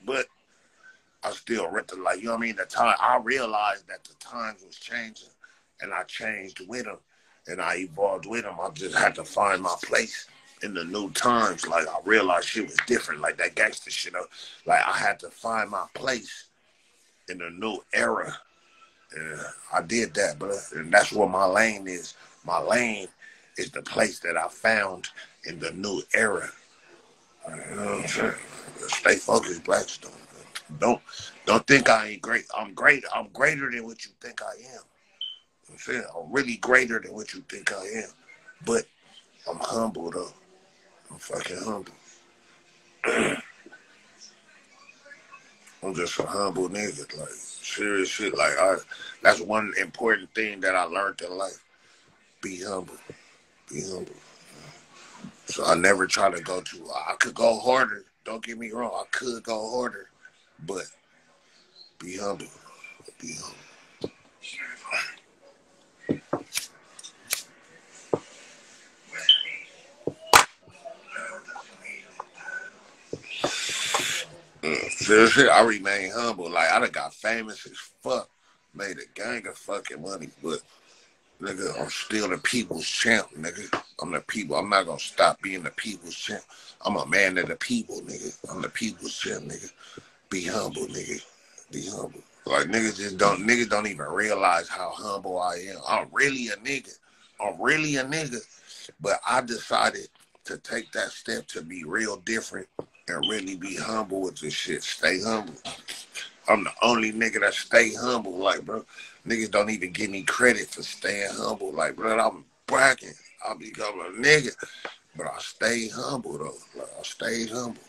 but I still like, you know what I mean? The time, I realized that the times was changing, and I changed with them, and I evolved with them. I just had to find my place in the new times. Like, I realized shit was different, like that gangster shit. Like, I had to find my place in the new era. And I did that, bro. And that's what my lane is. My lane is the place that I found in the new era. You know what I'm saying? Stay focused, Blacks. Don't think I ain't great. I'm great. I'm greater than what you think I am. I'm saying I'm really greater than what you think I am. But I'm humble though. I'm fucking humble. I'm just a humble nigga. Like, serious shit. Like, that's one important thing that I learned in life. Be humble. Be humble. So I never try to go too. I could go harder. Don't get me wrong. I could go harder. But be humble. Be humble. Seriously, I remain humble. Like, I done got famous as fuck. Made a gang of fucking money. But, nigga, I'm still the people's champ, nigga. I'm the people. I'm not gonna stop being the people's champ. I'm a man of the people, nigga. I'm the people's champ, nigga. Be humble, nigga. Be humble. Like, niggas don't even realize how humble I am. I'm really a nigga. I'm really a nigga. But I decided to take that step to be real different and really be humble with this shit. Stay humble. I'm the only nigga that stay humble. Like, bro, niggas don't even give me credit for staying humble. Like, bro, I'm bragging. I become a nigga. But I stay humble, though. Like, I stay humble.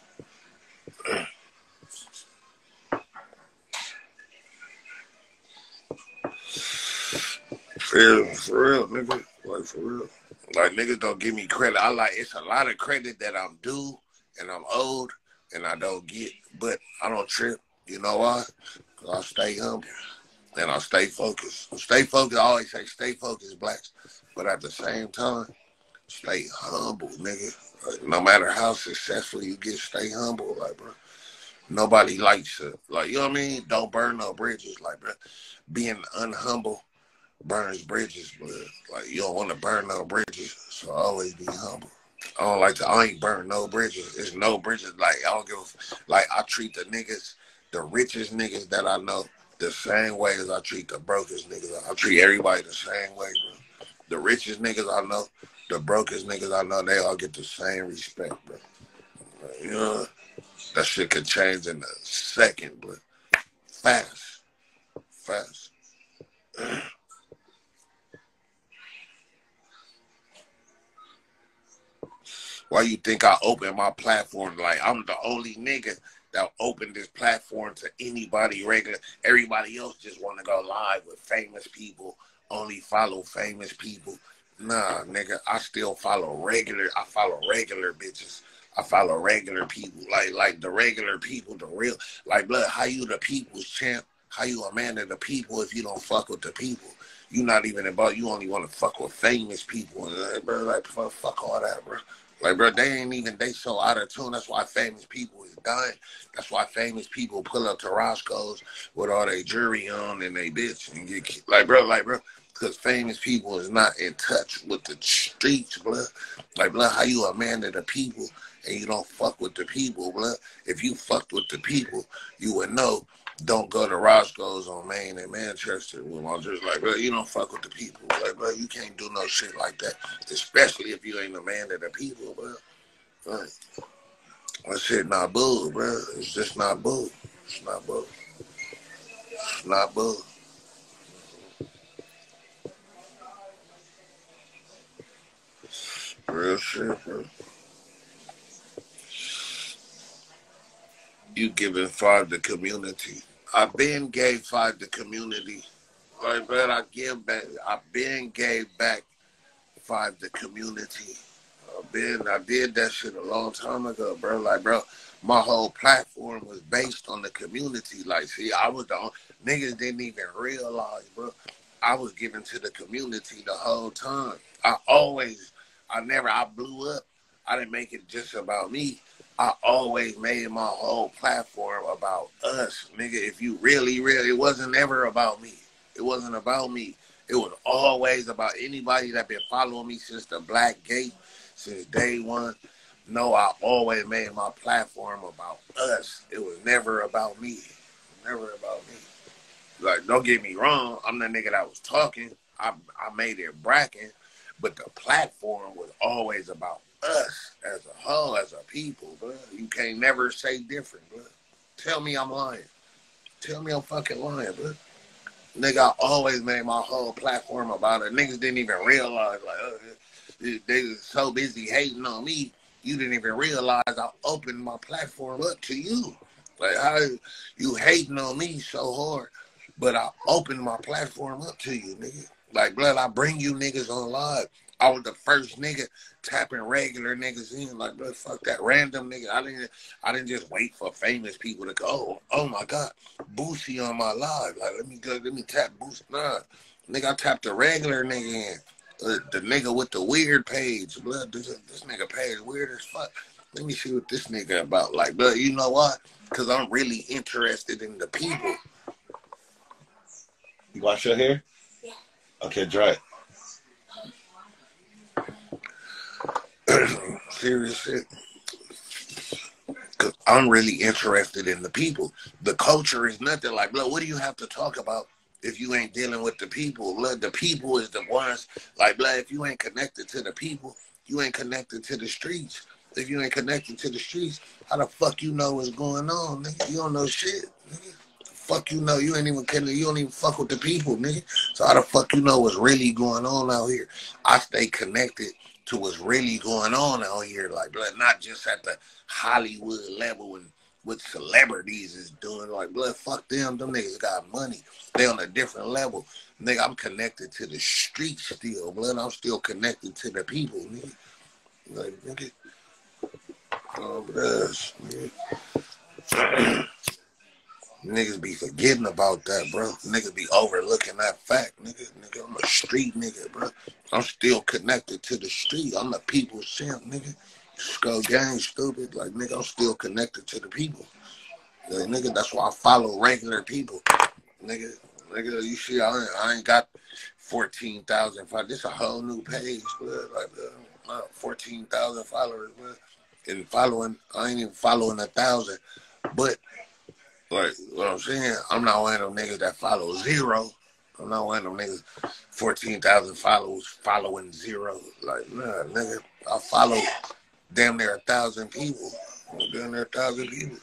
For real, nigga. Like, for real. Like, niggas don't give me credit. It's a lot of credit that I'm due and I'm owed and I don't get. But I don't trip. You know why? Because I stay humble and I stay focused. Stay focused. I always say stay focused, Blacks. But at the same time, stay humble, nigga. Like, no matter how successful you get, stay humble. Like, bro, nobody likes it. Like, you know what I mean? Don't burn no bridges. Like, bro, being unhumble burns bridges, but like, you don't want to burn no bridges, so always be humble. I ain't burn no bridges. There's no bridges. Like, I don't give like, I treat the niggas, the richest niggas that I know, the same way as I treat the brokest niggas. I treat everybody the same way, bro. The richest niggas I know, the brokest niggas I know, they all get the same respect, bro. You know, that shit could change in a second, but fast. Why you think I opened my platform? Like, I'm the only nigga that opened this platform to anybody regular. Everybody else just want to go live with famous people, only follow famous people. Nah, nigga, I still follow regular. I follow regular bitches. I follow regular people. Like the regular people, the real. Like, blood, how you the people's champ? How you a man of the people if you don't fuck with the people? You not even about, you only want to fuck with famous people. And, bro, like, fuck all that, bro. Like, bro, they so out of tune. That's why famous people is dying. That's why famous people pull up to Roscoe's with all their jewelry on and they bitch and get, like, bro, because famous people is not in touch with the streets, blood. Like, blood, how you a man of the people and you don't fuck with the people, blood? If you fucked with the people, you would know. Don't go to Roscoe's on Main and Manchester. I'm just like, bro, you don't fuck with the people. Like, bro, you can't do no shit like that. Especially if you ain't a man of the people, bro. Like, that shit not bull, bro. It's just not bull. It's not bull. It's not bull. Real shit, bro. You giving 5 to community. I been gave 5 to community. Like, man, I been gave back 5 to community. I did that shit a long time ago, bro. Like, bro, my whole platform was based on the community. Like, see, I was the only, niggas didn't even realize, bro. I was giving to the community the whole time. I blew up. I didn't make it just about me. I always made my whole platform about us, nigga. If you really, it wasn't ever about me. It wasn't about me. It was always about anybody that been following me since the Black Gate, since day one. No, I always made my platform about us. It was never about me. Never about me. Like, don't get me wrong. I'm the nigga that was talking. I made it bracken, but the platform was always about us as a whole, as a people, bro. You can't never say different, bro. Tell me I'm lying. Tell me I'm fucking lying, bro. Nigga, I always made my whole platform about it. Niggas didn't even realize, like, they was so busy hating on me, you didn't even realize I opened my platform up to you. Like, how you hating on me so hard, but I opened my platform up to you, nigga. Like, blood, I bring you niggas on live. I was the first nigga tapping regular niggas in. Like, blood, fuck that random nigga. I didn't just wait for famous people to go, oh my God, Boosie on my live. Like, let me tap Boosie. Nah, nigga, I tapped the regular nigga in. The nigga with the weird page. Blood, this nigga page weird as fuck. Let me see what this nigga about. Like, blood, you know what? Because I'm really interested in the people. You wash your hair? Yeah. Okay, dry it. Serious shit. Because I'm really interested in the people. The culture is nothing. Like, blood, what do you have to talk about if you ain't dealing with the people? Blood, the people is the ones. Like, blood, if you ain't connected to the people, you ain't connected to the streets. If you ain't connected to the streets, how the fuck you know what's going on, nigga? You don't know shit, nigga. Fuck you know, you don't even fuck with the people, nigga. So how the fuck you know what's really going on out here? I stay connected to what's really going on out here, like, blood, not just at the Hollywood level and what celebrities is doing. Like, blood, fuck them niggas got money. They on a different level. Nigga, I'm connected to the streets still, blood. I'm still connected to the people, nigga. Like, nigga. Oh, nigga. Niggas be forgetting about that, bro. Niggas be overlooking that fact, nigga. Nigga, I'm a street nigga, bro. I'm still connected to the street. I'm a people's champ, nigga. Skoe gang, stupid. Like, nigga, I'm still connected to the people. Like, nigga, that's why I follow regular people. Nigga, you see, I ain't got 14,000 followers. This a whole new page, bro. Like, 14,000 followers, bro. And following, I ain't even following 1,000. But, like, what I'm saying, I'm not one of them niggas that follow zero. I'm not one of them niggas, 14,000 followers following zero. Like, nah, nigga, I follow damn near 1,000 people. Damn near 1,000 people.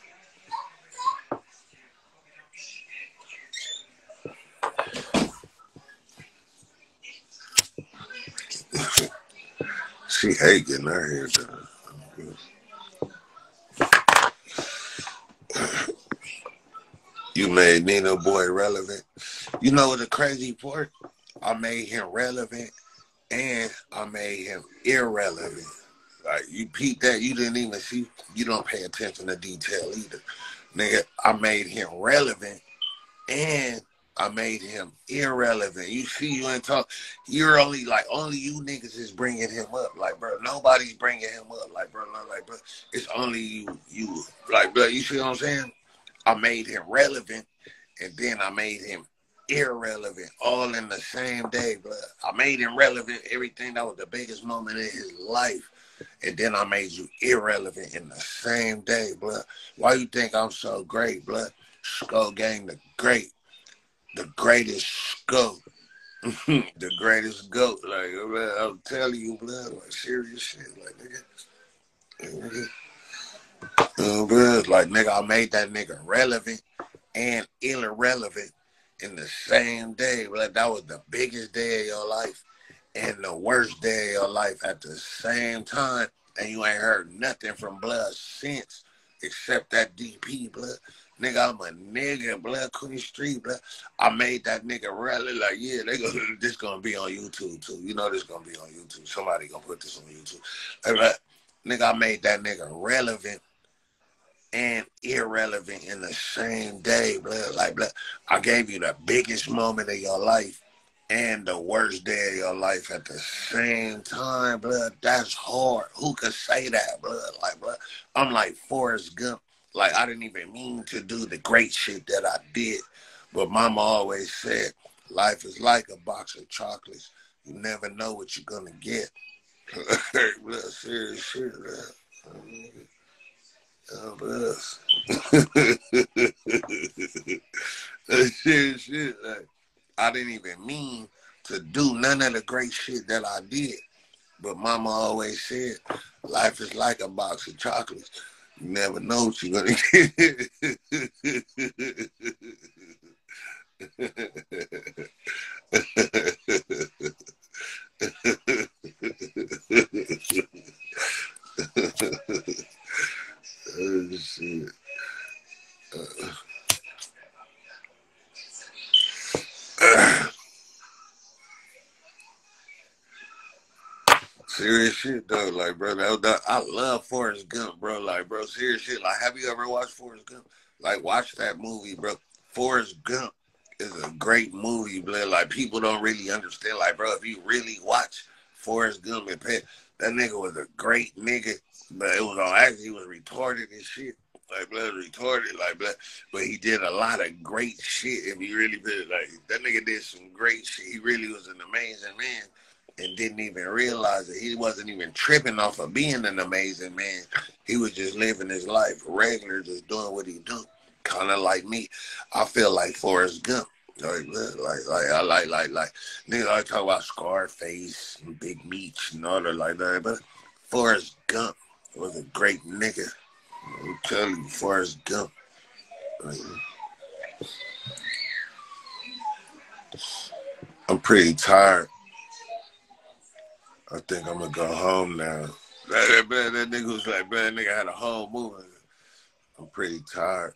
She hate getting her hair done. You made Nino Boy relevant. You know what the crazy part? I made him relevant and I made him irrelevant. Like, you peep that, you didn't even see, you don't pay attention to detail either. Nigga, I made him relevant and I made him irrelevant. You see, you ain't talk. You're only you niggas is bringing him up. Like, bro, nobody's bringing him up. Like, bro, it's only you. Like, bro, you see what I'm saying? I made him relevant, and then I made him irrelevant, all in the same day, bro. I made him relevant, everything that was the biggest moment in his life, and then I made you irrelevant in the same day, bro. Why you think I'm so great, bro? Skoe gang, the greatest Skoe, the greatest GOAT. Like, man, I'm telling you, blood, like, serious shit, like, nigga. Bro, like, nigga, I made that nigga relevant and irrelevant in the same day. Like, that was the biggest day of your life and the worst day of your life at the same time. And you ain't heard nothing from blood since, except that DP, blood. Nigga, I'm a nigga, blood, Queen Street, blood. I made that nigga relevant. Like, yeah, this gonna be on YouTube, too. You know this gonna be on YouTube. Somebody gonna put this on YouTube. Like, nigga, I made that nigga relevant and irrelevant in the same day, blood. Like, blood, I gave you the biggest moment of your life and the worst day of your life at the same time, blood. That's hard. Who could say that, blood? Like, blood. I'm like Forrest Gump. Like, I didn't even mean to do the great shit that I did. But mama always said, life is like a box of chocolates. You never know what you're going to get. Blood, serious shit, man. Oh, blood. Serious shit, like. I didn't even mean to do none of the great shit that I did. But mama always said, life is like a box of chocolates. You never know what you're going to get. Oh, shit. Serious shit though, like bro, I love Forrest Gump, bro. Like, bro, serious shit. Like, have you ever watched Forrest Gump? Like, watch that movie, bro. Forrest Gump is a great movie, bro. Like, people don't really understand. Like, bro, if you really watch Forrest Gump and Pet, that nigga was a great nigga, but it was all actually he was retarded and shit. Like, blood retarded, like, blood, but he did a lot of great shit. If you really did, like, that nigga did some great shit. He really was an amazing man, and didn't even realize that he wasn't even tripping off of being an amazing man. He was just living his life regular, just doing what he do. Kind of like me. I feel like Forrest Gump. Like, nigga, I talk about Scarface and Big Meech and all that like that, but Forrest Gump was a great nigga. I'm telling you, Forrest Gump. I'm pretty tired. I think I'm gonna go home now. That nigga was like, man, that nigga had a whole movie. I'm pretty tired.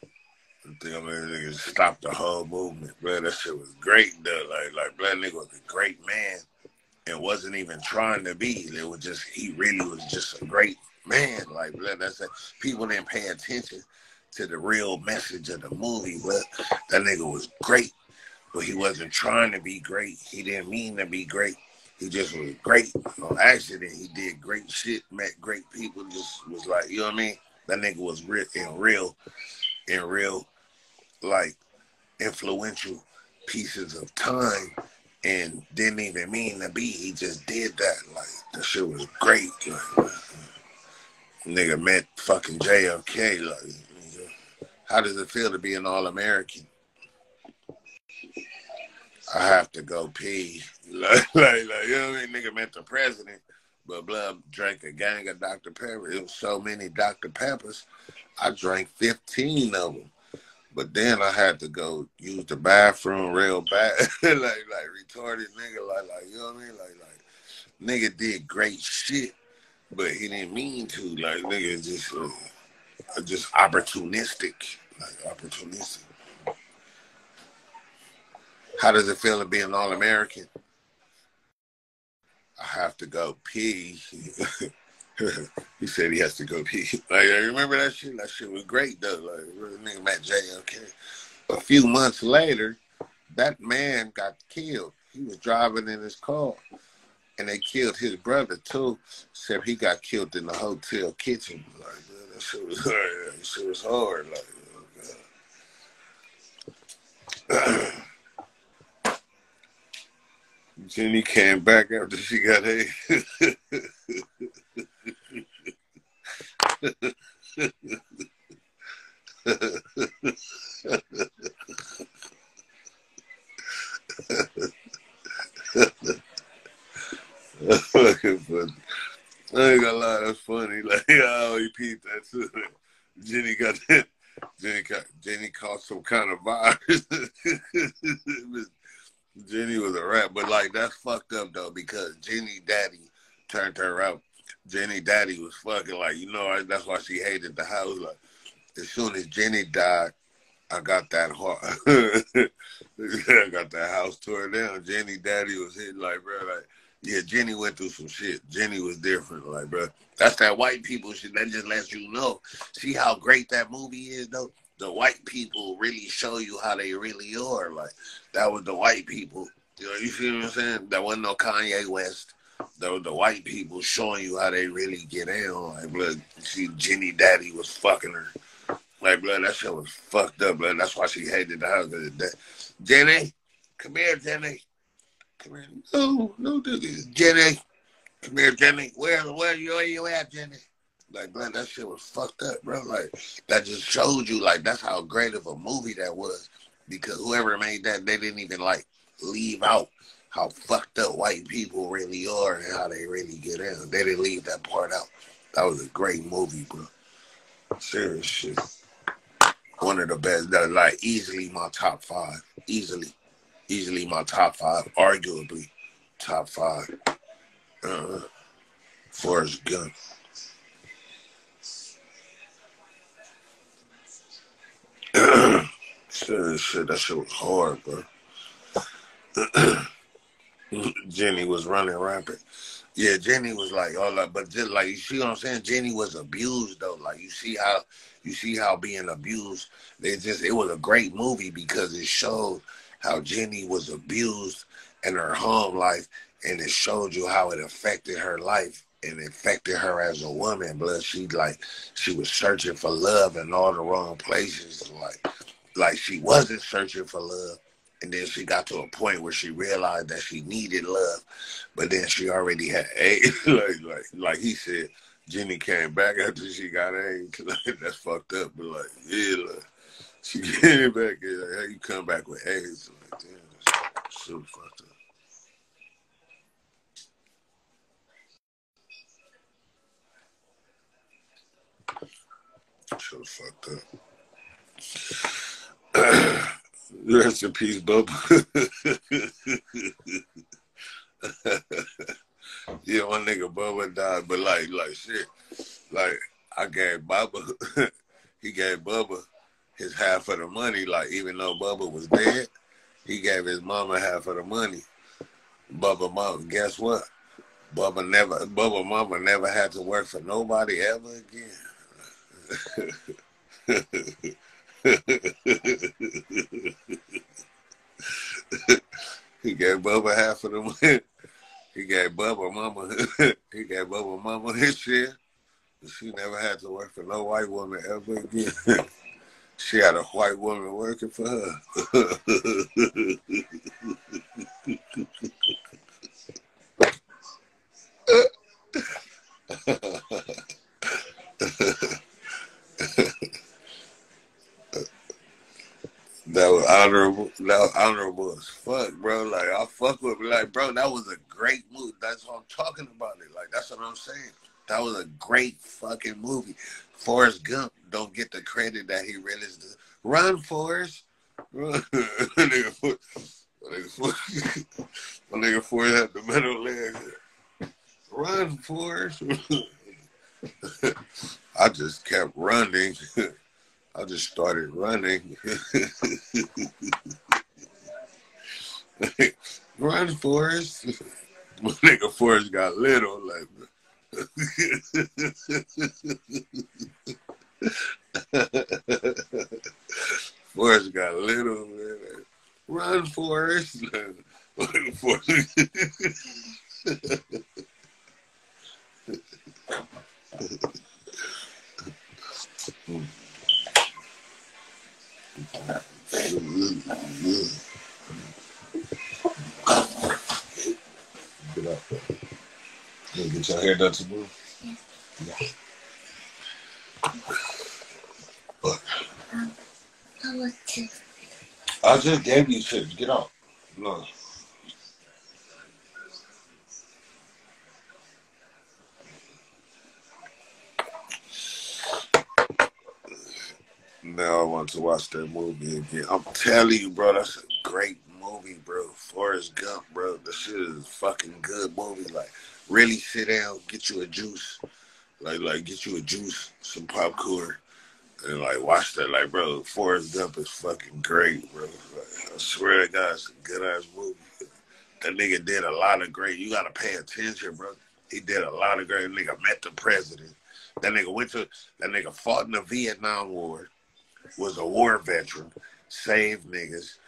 I think I'm gonna stop the whole movement, bro. That shit was great though. Like, that nigga was a great man and wasn't even trying to be. It was just, he really was just a great man. Like, bro, that's it. People didn't pay attention to the real message of the movie, but that nigga was great, but he wasn't trying to be great. He didn't mean to be great. He just was great. On accident, he did great shit, met great people, just was like, you know what I mean? That nigga was in real, like, influential pieces of time and didn't even mean to be. He just did that. Like, that shit was great. Like, nigga met fucking JFK. Like, how does it feel to be an All-American? I have to go pee. Like, you know what I mean? Nigga met the president, but blood drank a gang of Dr. Pepper. It was so many Dr. Peppers, I drank 15 of them. But then I had to go use the bathroom real bad. like retarded nigga, like, you know what I mean? Like, nigga did great shit, but he didn't mean to. Like, nigga just opportunistic. Like, opportunistic. How does it feel to be an All-American? I have to go pee. He said he has to go pee. Like, I remember that shit? That shit was great, though. Like, nigga met JFK. A few months later, that man got killed. He was driving in his car, and they killed his brother, too, except he got killed in the hotel kitchen. Like, man, that shit was hard. That shit was hard. Like, oh, Jenny came back after she got AIDS. Fucking funny. I ain't gonna lie, that's funny. Like, oh, he peeped that too. Jenny got that. Jenny caught some kind of virus. Jenny was a rat, but like, that's fucked up though, because Jenny daddy turned her out. Jenny daddy was fucking, like, you know, that's why she hated the house. Like, as soon as Jenny died, I got that heart. I got that house tore down. Jenny daddy was hitting, like, bro, like, yeah, Jenny went through some shit. Jenny was different, like, bro. That's that white people shit. That just lets you know. See how great that movie is, though? The white people really show you how they really are. Like, that was the white people You know, you see what I'm saying? There wasn't no Kanye West. There was the white people showing you how they really get in. Like, blood, see, Jenny Daddy was fucking her. Like, blood, that shit was fucked up, blood. That's why she hated the house. Jenny, come here, Jenny. Come here. No, Jenny. Come here, Jenny. Where you at, Jenny? Like, blood, that shit was fucked up, bro. Like, that just showed you, like, that's how great of a movie that was. Because whoever made that, they didn't even, like, leave out how fucked up white people really are and how they really get in. They didn't leave that part out. That was a great movie, bro. Serious shit. One of the best. That, like, easily my top 5. Easily my top 5. Arguably top 5. Forrest Gump. Shit, that shit was hard, bro. Jenny was running rampant. Yeah, Jenny was like all that, but just like you see what I'm saying, Jenny was abused though. Like you see how being abused. It was a great movie because it showed how Jenny was abused in her home life, and it showed you how it affected her life and affected her as a woman. But she was searching for love in all the wrong places. Like she wasn't searching for love. And then she got to a point where she realized that she needed love, but then she already had AIDS. like he said, Jenny came back after she got AIDS. Like, that's fucked up. But like, yeah, like, she came back and like, how you come back with AIDS? Like, damn, that's so fucked up. So fucked up. Rest in peace, Bubba. Yeah, one nigga Bubba died, but like shit. Like I gave Bubba, he gave Bubba his half of the money. Like even though Bubba was dead, he gave his mama half of the money. Bubba mama, guess what? Bubba mama never had to work for nobody ever again. He gave Bubba half of the money. He gave Bubba mama his share. She never had to work for no white woman ever again. She had a white woman working for her. That was honorable. That was honorable as fuck, bro. Like I fuck with, like, bro. That was a great movie. That's what I'm talking about. It. Like that's what I'm saying. That was a great fucking movie. Forrest Gump don't get the credit that he really is. Run, Forrest. Run. My nigga Forrest had the middle leg. Run, Forrest. I just kept running. I just started running. Run, Forrest. My nigga Forrest got little, like. Forrest got little, man. Run, Forrest. Forrest. Get up there. You get your hair done tomorrow? Yeah. What? I just gave you shit. Get out. No. Now I want to watch that movie again. I'm telling you, bro, that's a great movie, bro. Forrest Gump, bro. That shit is a fucking good movie. Like, really sit down, get you a juice. Like get you a juice, some popcorn, and like watch that. Like, bro, Forrest Gump is fucking great, bro. Like, I swear to God, it's a good ass movie. That nigga did a lot of great. You gotta pay attention, bro. He did a lot of great. That nigga met the president. That nigga fought in the Vietnam War. Was a war veteran, saved niggas.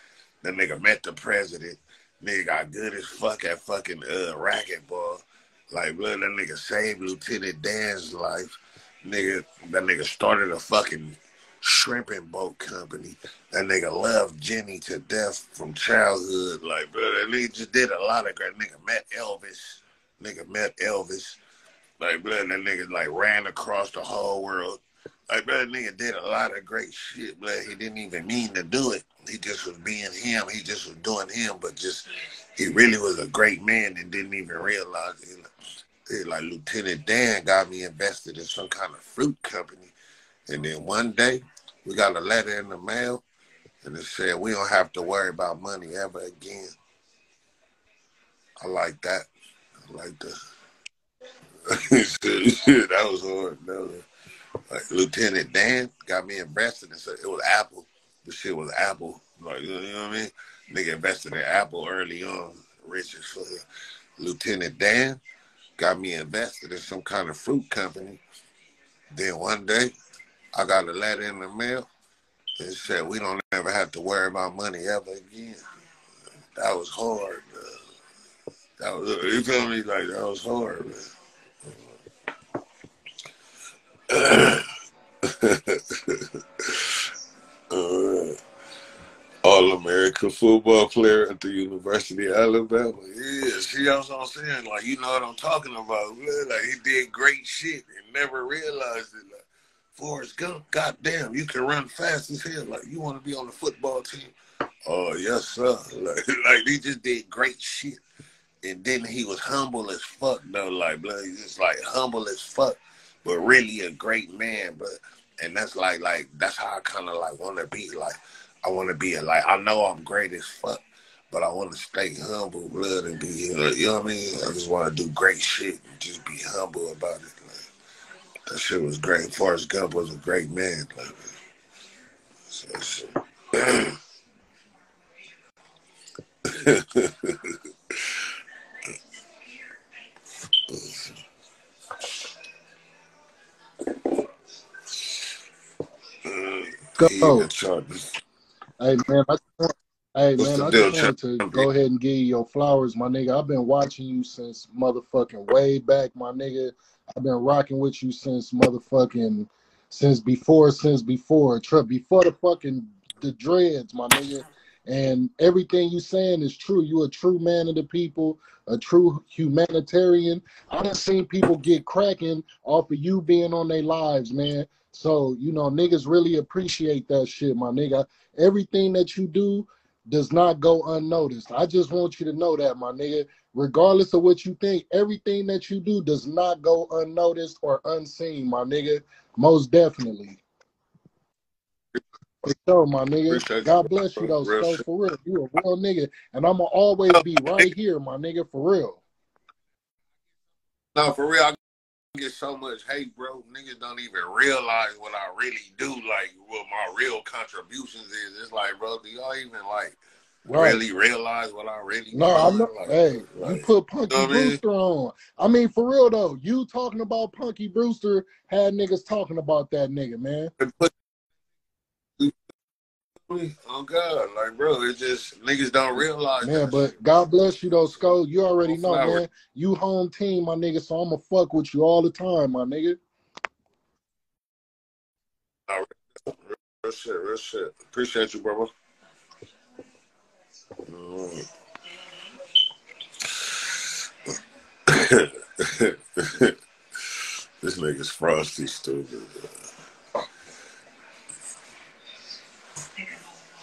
That nigga met the president. Nigga got good as fuck at fucking racquetball. Like, blood, that nigga saved Lieutenant Dan's life. Nigga, that nigga started a fucking shrimping boat company. That nigga loved Jenny to death from childhood. Like, bro, that nigga just did a lot of great. Nigga met Elvis. Nigga met Elvis. Like, bro, that nigga like ran across the whole world. Like, bro, that nigga did a lot of great shit, but he didn't even mean to do it. He just was being him. He just was doing him, but just, he really was a great man and didn't even realize it. Like, Lieutenant Dan got me invested in some kind of fruit company. And then one day, we got a letter in the mail, and it said, we don't have to worry about money ever again. I like that. I like that. That was hard. Like, Lieutenant Dan got me invested in, so it was Apple. The shit was Apple. Like, you know what I mean? Nigga invested in Apple early on. Rich as fuck. Lieutenant Dan got me invested in some kind of fruit company. Then one day, I got a letter in the mail. It said, we don't ever have to worry about money ever again. That was hard. That was, you feel me? Like, that was hard, man. All-American football player at the University of Alabama. Yeah, see, that's what I'm saying. Like, you know what I'm talking about. Man. Like, he did great shit and never realized it. Like, Forrest Gump, goddamn, you can run fast as hell. Like, you want to be on the football team? Oh, yes, sir. Like he just did great shit. And then he was humble as fuck, though. Like, blood, he's just, like, humble as fuck, but really a great man. But, and that's like, that's how I kind of, like, want to be. Like, I want to be, like, I know I'm great as fuck, but I want to stay humble, blood, and be, you know what I mean? I just want to do great shit and just be humble about it. Like, that shit was great. Forrest Gump was a great man. Like, so. Go. Hey man, I just wanted to go ahead and give you your flowers, my nigga. I've been watching you since motherfucking way back, my nigga. I've been rocking with you since motherfucking before the fucking the dreads, my nigga. And everything you saying is true. You a true man of the people, a true humanitarian. I done seen people get cracking off of you being on their lives, man. So, you know, niggas really appreciate that shit, my nigga. Everything that you do does not go unnoticed. I just want you to know that, my nigga. Regardless of what you think, everything that you do does not go unnoticed or unseen, my nigga. Most definitely. For sure, my nigga. God bless you, though, Skoe, for real. You a real nigga. And I'm going to always be right here, my nigga, for real. No, for real. I get so much hate, bro. Niggas don't even realize what I really do, like, what my real contributions is. It's like, bro, do y'all even, like, really realize what I really do? I know. Like, hey, you put Punky Brewster on. I mean, for real, though, you talking about Punky Brewster had niggas talking about that nigga, man. Oh God, like, bro, it's just niggas don't realize. Man, but shit. God bless you though, Skoe. You already know, man. You home team, my nigga. So I'ma fuck with you all the time, my nigga. Real shit. Appreciate you, brother. This nigga's frosty, stupid.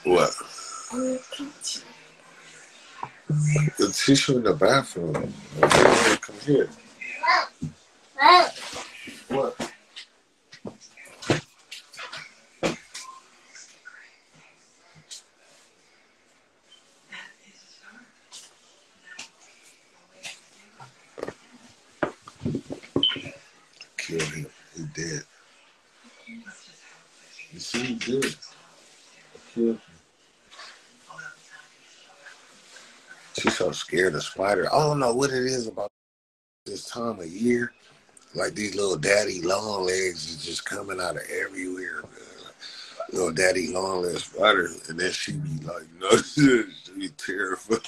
What? The tissue in the bathroom. Come here. What? Killed him. He dead. You see, he did. Killed him. She's so scared of spiders. I don't know what it is about this time of year. Like, these little daddy long legs is just coming out of everywhere. Little daddy long ass spider, and then she be like, no shit, she be terrified.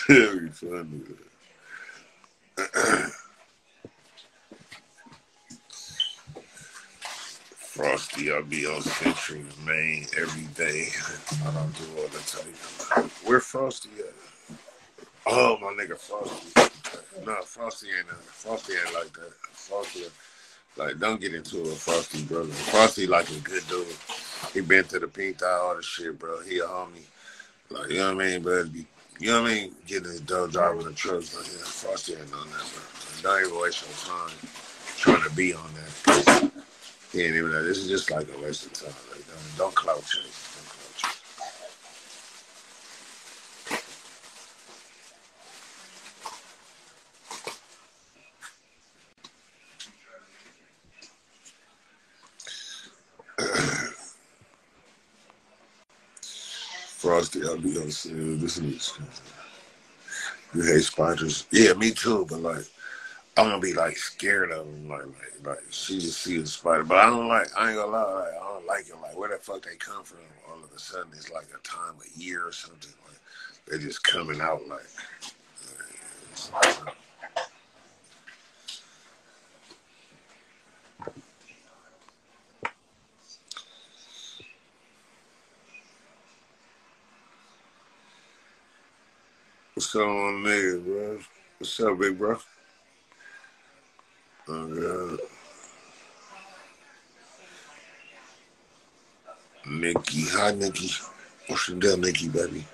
It'd be funny. Frosty, I'll be on Century, Maine every day. I don't do all the time. Where Frosty at? Oh, my nigga Frosty. No, Frosty ain't like that. Frosty, like, don't get into it with Frosty, brother. Frosty, like, a good dude. He been to the pink eye, all the shit, bro. He a homie. Like, you know what I mean? But, you know what I mean? Getting his dog driving the trucks. Like, yeah, Frosty ain't on that, bro. Don't even waste your time trying to be on that. He ain't even know. This is just like a waste of time. Like, don't clout chase. Frosty, I'll be on this is you hate spiders. Yeah, me too, but like I'm gonna be like scared of them, like she just see a spider. But I ain't gonna lie, like, I don't like it. Like where the fuck they come from all of a sudden it's like a time of year or something. Like they're just coming out like what's going on there, bro? What's up, big bro? Oh god. Nikki, hi Nikki. What's the deal, Nikki, baby?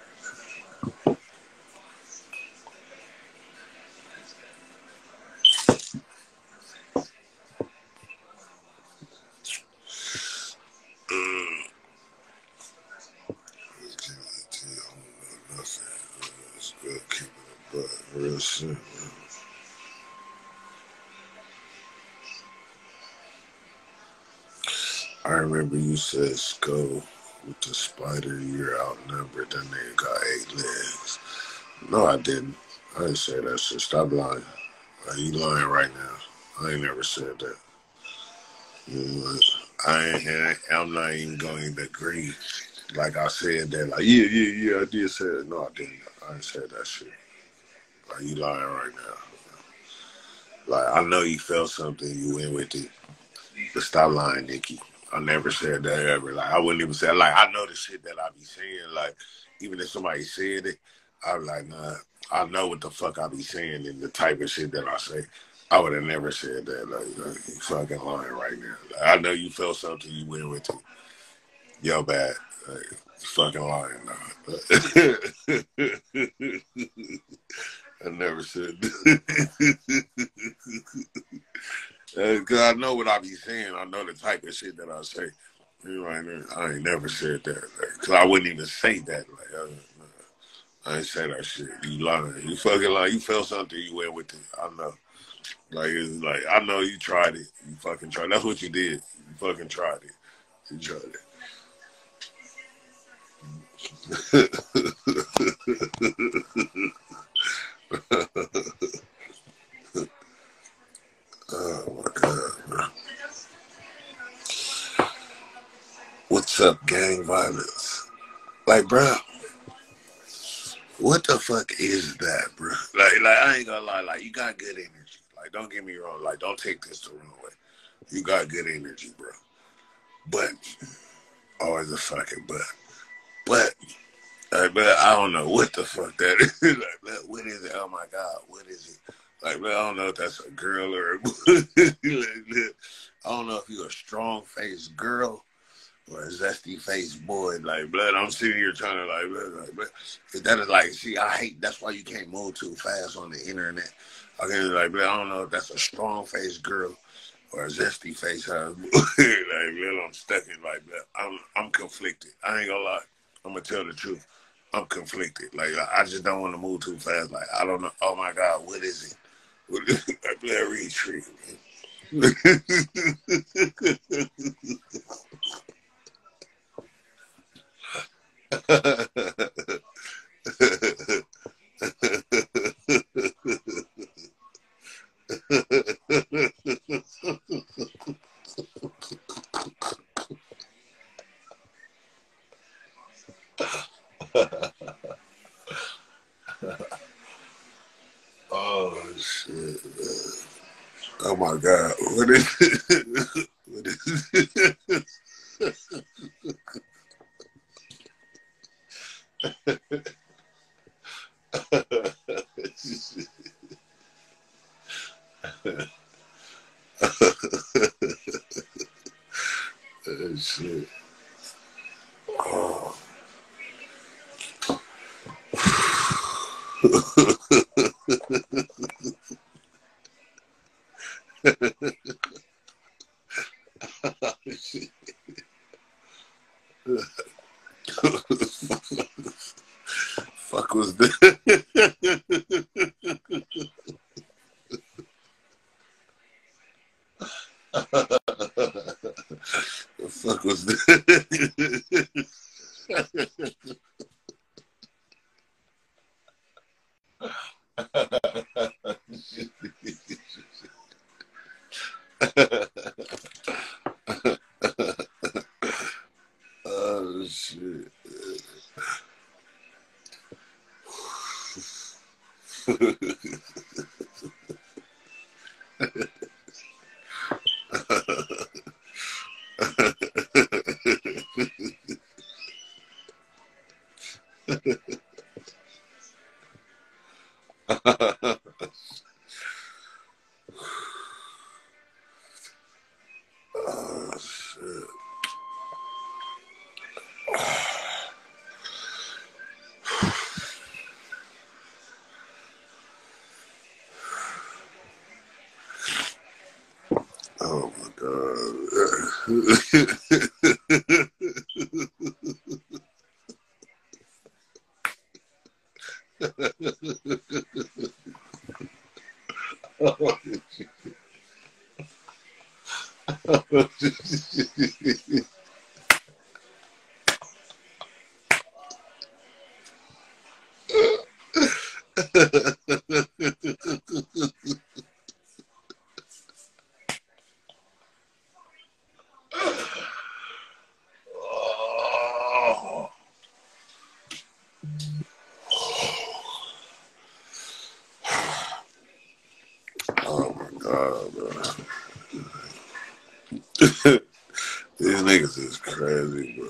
Real shit, man. I remember you said Skoe with the spider, you're outnumbered. That nigga got 8 legs. No, I didn't. I didn't say that shit. Stop lying. Are you lying right now? I ain't never said that. You know, I'm not even going to agree. Like I said that, like, yeah, I did say that. No, I didn't. I didn't say that shit. Like, you lying right now. Like, I know you felt something, you went with it. But stop lying, Nikki. I never said that ever. Like, I wouldn't even say, like, I know the shit that I be saying. Like, even if somebody said it, I was like, nah, I know what the fuck I be saying and the type of shit that I say. I would have never said that. Like you fucking lying right now. Like, I know you felt something, you went with it. Yo, bad. Like, you fucking lying now. I never said that. Because I know what I be saying. I know the type of shit that I say. You know, I ain't never said that. Because I wouldn't even say that. Like, I ain't say that shit. You lying. You fucking lying. You felt something, you went with it. I know. Like, it's like, I know you tried it. You fucking tried it. That's what you did. You fucking tried it. You tried it. Oh, my God, man. What's up, gang violence? Like, bro, what the fuck is that, bro? Like, I ain't gonna lie. Like, you got good energy. Like, don't get me wrong. Like, don't take this the wrong way. You got good energy, bro. But, always a fucking but I don't know what the fuck that is. Like, what is it? Oh my God, what is it? Like, I don't know if that's a girl or a I don't know if you're a strong-faced girl or a zesty-faced boy. Like, blood, I'm sitting here trying to, like, that is like, see, I hate, that's why you can't move too fast on the internet. I can, like, blood, I don't know if that's a strong-faced girl or a zesty-faced husband. Like, blood, I'm stuck in, like, blood, I'm conflicted. I ain't gonna lie. I'm gonna tell the truth. I'm conflicted. Like, I just don't want to move too fast. Like, I don't know. Oh my God, what is it? What is it? Like, blood, retreat, man. my God. What is it? What is it? Shit. Oh. Shit. Fuck was that? The fuck was that? Oh shit. Oh shit. Oh my God. Oh my God, bro. These niggas is crazy, bro.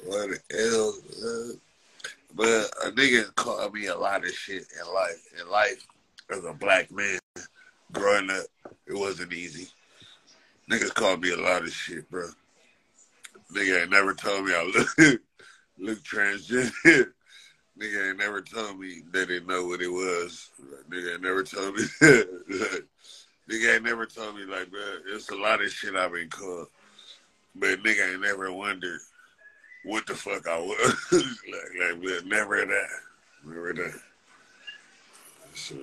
What the hell, man? But a nigga called me a lot of shit in life. In life, as a black man, growing up, it wasn't easy. Niggas called me a lot of shit, bro. Nigga ain't never told me I look transgender. Nigga ain't never told me they didn't know what it was. Nigga ain't never told me that. Nigga ain't never told me, like, bro, it's a lot of shit I've been called. But nigga ain't never wondered what the fuck I was. like, never that. Never that. So,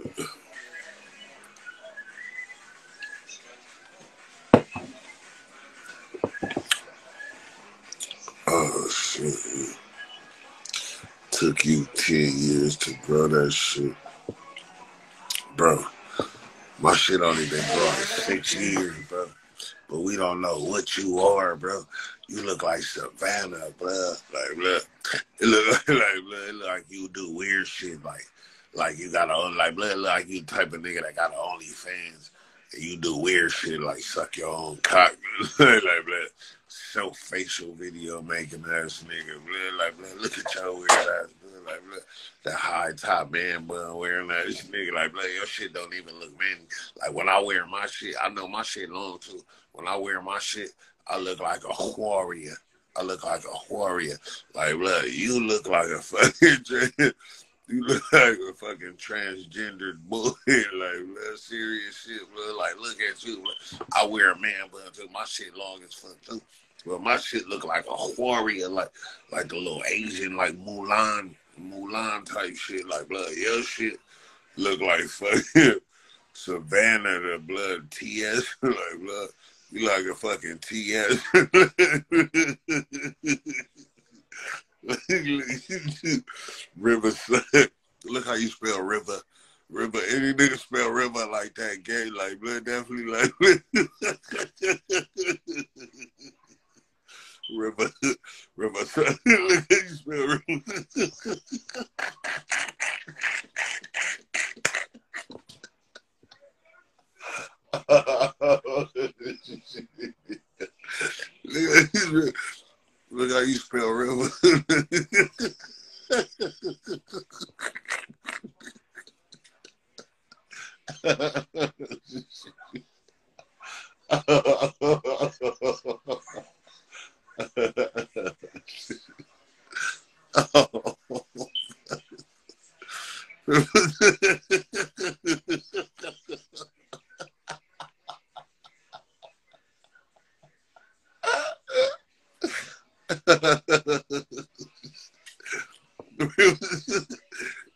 oh, shit. Took you 10 years to grow that shit. Bro, my shit only been growing 6 years, bro. But we don't know what you are, bro. You look like Savannah, bro. Like, look, it look like you do weird shit, like you got like, look like you type of nigga that got OnlyFans, and you do weird shit like suck your own cock, like, blah, show facial video making ass nigga, blah, like, blah, look at your weird ass, blah, like, blah, that high top man bun wearing that nigga, like, blah, your shit don't even look manly. Like, when I wear my shit, I know my shit long too. When I wear my shit, I look like a warrior. I look like a warrior. Like, look, you look like a fucking, you look like a fucking transgendered boy. Like, look, serious shit, bro. Like, look at you. I wear a man bun too. My shit long as fuck too. But my shit look like a warrior, like the little Asian, like Mulan type shit. Like, blood, your shit look like fucking Savannah, the blood TS. Like, blood, You like a fucking TS. Riverside. Look how you spell river. River. Any nigga spell river like that gay, like blood definitely like river. Riverside. Look how you spell river. Look how you spell river.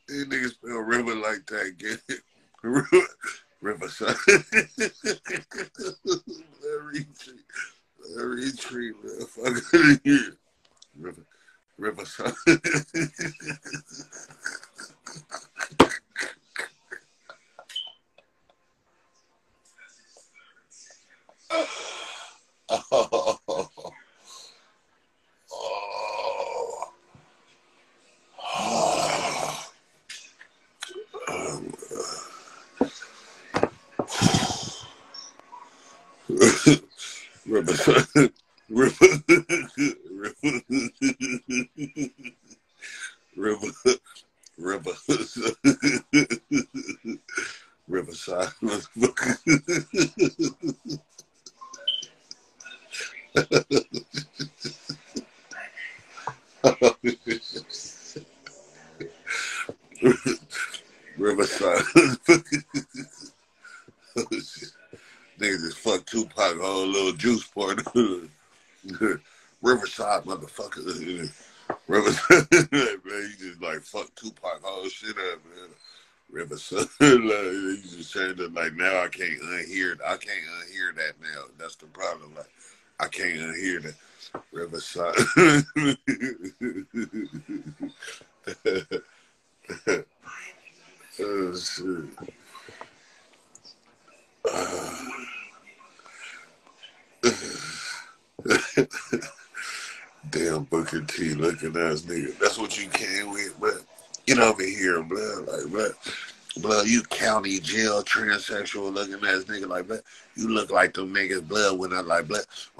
These niggas spell river like that, get it? Riverside. Retreat, man. Fuck it here. Riverside. Riverside. Riverside. Riverside. Niggas just fuck Tupac, whole little juice part. Riverside, motherfucker. Riverside, man, you just like fuck Tupac, whole shit up, man. Riverside, like, you just changed it. Like now, I can't unhear it. I can't unhear that now. That's the problem. Like I can't unhear that. Riverside. Oh shit. Damn Booker T looking ass nigga. That's what you came with, but get over here, blood. Like, blood, you county jail transsexual looking ass nigga like that. You look like them niggas, blood, when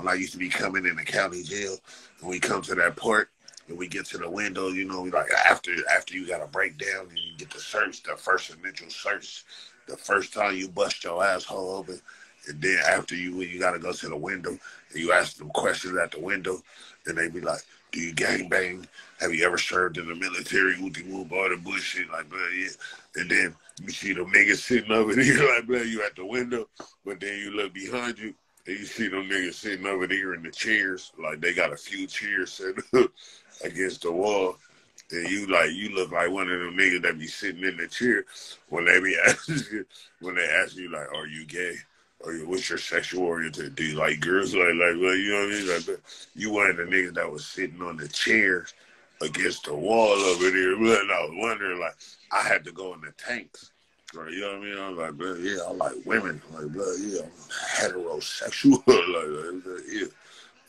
I used to be coming in the county jail, and we come to that port and we get to the window, you know, like after you got to break down and you get the search, the first initial search, the first time you bust your asshole open, and then after when you got to go to the window and you ask them questions at the window, and they be like, do you gangbang? Have you ever served in the military? With all the bullshit, like, blah, yeah. And then you see them niggas sitting over there, like, blah, you at the window, but then you look behind you, and you see them niggas sitting over there in the chairs, like they got a few chairs set up against the wall. And you look like one of them niggas that be sitting in the chair when they ask you like, are you gay? Or what's your sexual orientation? Do you like girls? Like, well, you know what I mean? Like, you one of the niggas that was sitting on the chairs against the wall over there. And I was wondering, like, I had to go in the tanks. Right, you know what I mean? I was like, bro, yeah, I like women. Like, bro, yeah, I'm heterosexual. like, yeah.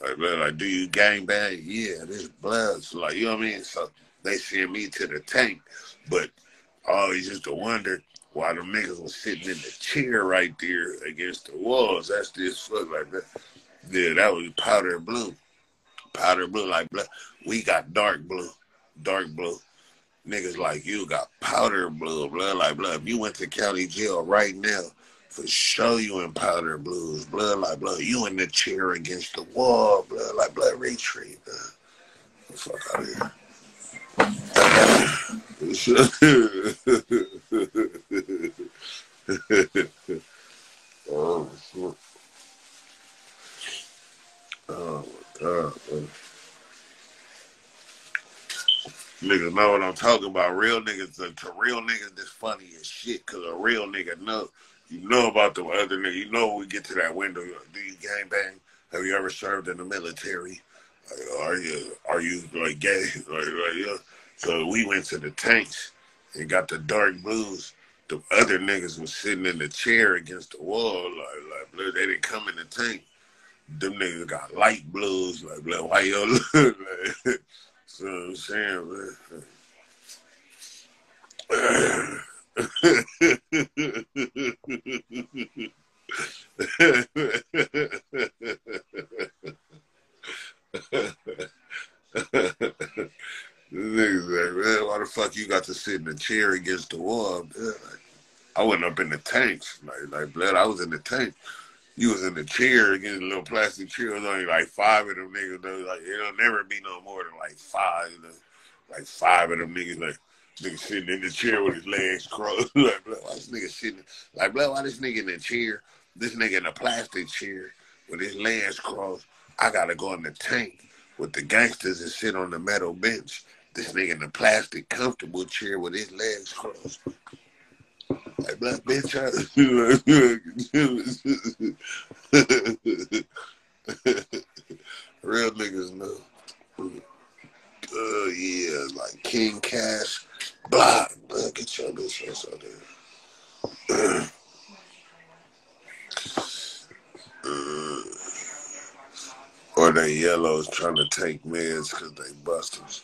Like, bro, like, do you gangbang? Yeah, this blood. So, like, you know what I mean? So they send me to the tank. But I always used to wonder why them niggas was sitting in the chair right there against the walls. That's this fuck like that. Yeah, that was powder blue. Powder blue, like blood. We got dark blue. Dark blue. Niggas like you got powder blue, blood like blood. If you went to county jail right now, for sure you in powder blues, blood like blood. You in the chair against the wall, blood like blood. Retreat, fuck out of here. Oh, shit. Oh my God, man. Niggas know what I'm talking about. Real niggas, to real niggas, this funny as shit. Cause a real nigga know You know about the other nigga. You know when we get to that window, do you gangbang? Have you ever served in the military? Are you like gay? Yeah. So we went to the tanks and got the dark blues. The other niggas was sitting in the chair against the wall, like they didn't come in the tank. Them niggas got light blues, like why you look like, so I'm saying, man. Niggas like, man, why the fuck you got to sit in the chair against the wall? Man? Like, I went up in the tanks, like blood. I was in the tank. You was in the chair against a little plastic chair. It was only like 5 of them niggas. Though. Like it'll never be no more than like 5. You know? Like 5 of them niggas. Like nigga sitting in the chair with his legs crossed. Like blood, why this nigga sitting? Like blood, why this nigga in the chair? This nigga in a plastic chair with his legs crossed. I gotta go in the tank with the gangsters and sit on the metal bench. This nigga in a plastic comfortable chair with his legs crossed. Like black bitch, real niggas know. Yeah, like King Cash, blah, get your bitch ass out there. Or they yellows trying to take meds because they busters.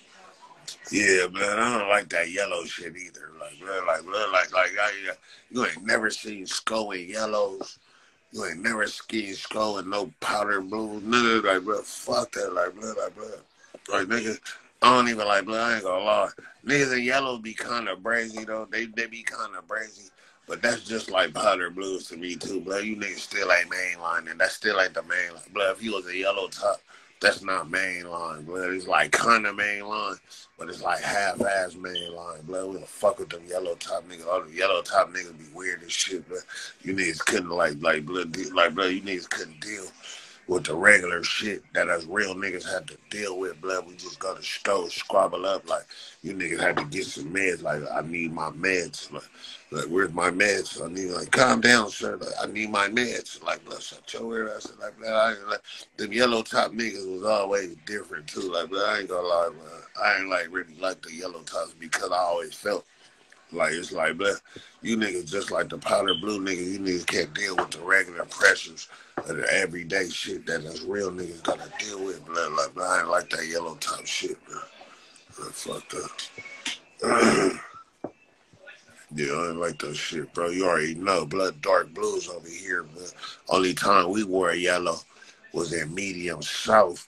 Yeah, man, I don't like that yellow shit either. You ain't never seen Skoe in yellows. You ain't never seen Skoe in no powder blue. None of that, bro. Fuck that, like, nigga, I don't even like, blood. I ain't gonna lie. Niggas in yellow be kind of brazy, though. They be kind of brazy. But that's just like powder blues to me, too, blood. You niggas still ain't mainline, and that still ain't the mainline. Blood, if you was a yellow top, that's not mainline, blood. It's like kind of mainline, but it's like half-ass mainline, blood. We don't fuck with them yellow top niggas. All the yellow top niggas be weird as shit, blood. You niggas couldn't, blood, you niggas couldn't deal with the regular shit that us real niggas had to deal with, blood. We just go to stove, squabble up, like, you niggas had to get some meds, like, I need my meds, like where's my meds? I need, like, calm down, sir, like, I need my meds, like, blood, shut your weird ass, like, blood, them yellow top niggas was always different, too, like, blood, I ain't gonna lie, man, I ain't, like, really like the yellow tops because I always felt like, it's like, blood, you niggas just like the powder blue niggas, you niggas can't deal with the regular pressures of the everyday shit that us real niggas gotta deal with, blood. Like, I ain't like that yellow top shit, man. Fucked up. Yeah, I ain't like that shit, bro. You already know, blood, dark blues over here, man. Only time we wore yellow was in medium south.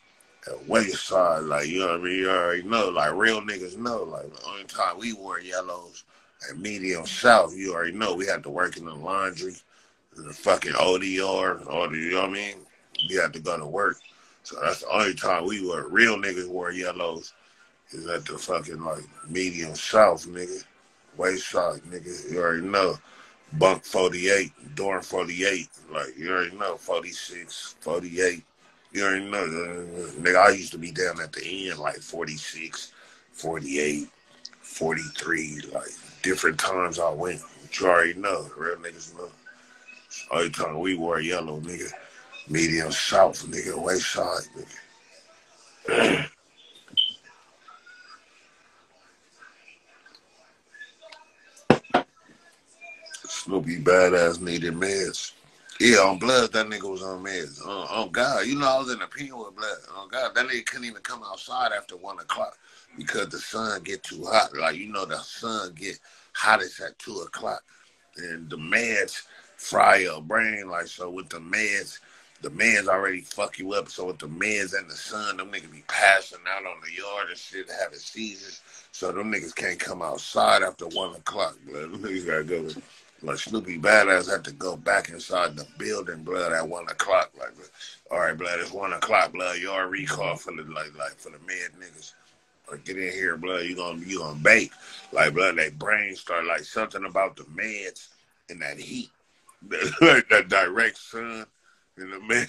West side, like, you know what I mean? You already know, like, real niggas know, like, the only time we wore yellows at medium south, you already know, we had to work in the laundry, the fucking ODR, or the, you know what I mean? We had to go to work. So that's the only time we were, real niggas wore yellows, is at the fucking, like, medium south, nigga. West side, nigga, you already know. Bunk 48, dorm 48, like, you already know, 46, 48. You already know, nigga, I used to be down at the end, like 46, 48, 43, like, different times I went. But you already know, real niggas know. Only time we wore yellow, nigga. Medium south, nigga, west side, nigga. Snoopy badass needed meds. Yeah, on blood, that nigga was on meds. On God, you know I was in the pen with blood. On God, that nigga couldn't even come outside after 1 o'clock because the sun get too hot. Like, you know, the sun get hottest at 2 o'clock. And the meds fry your brain. Like, so with the meds already fuck you up. So with the meds and the sun, them niggas be passing out on the yard and shit, having seizures. So them niggas can't come outside after 1 o'clock, blood. Them niggas gotta go. Like, Snoopy Badass had to go back inside the building, blood, at 1 o'clock. Like, all right, blood, it's 1 o'clock, blood. Yard recall for the for the med niggas. Like, get in here, blood. You gonna bake. Like, blood, they brain start like something about the meds and that heat, like that direct sun and the med.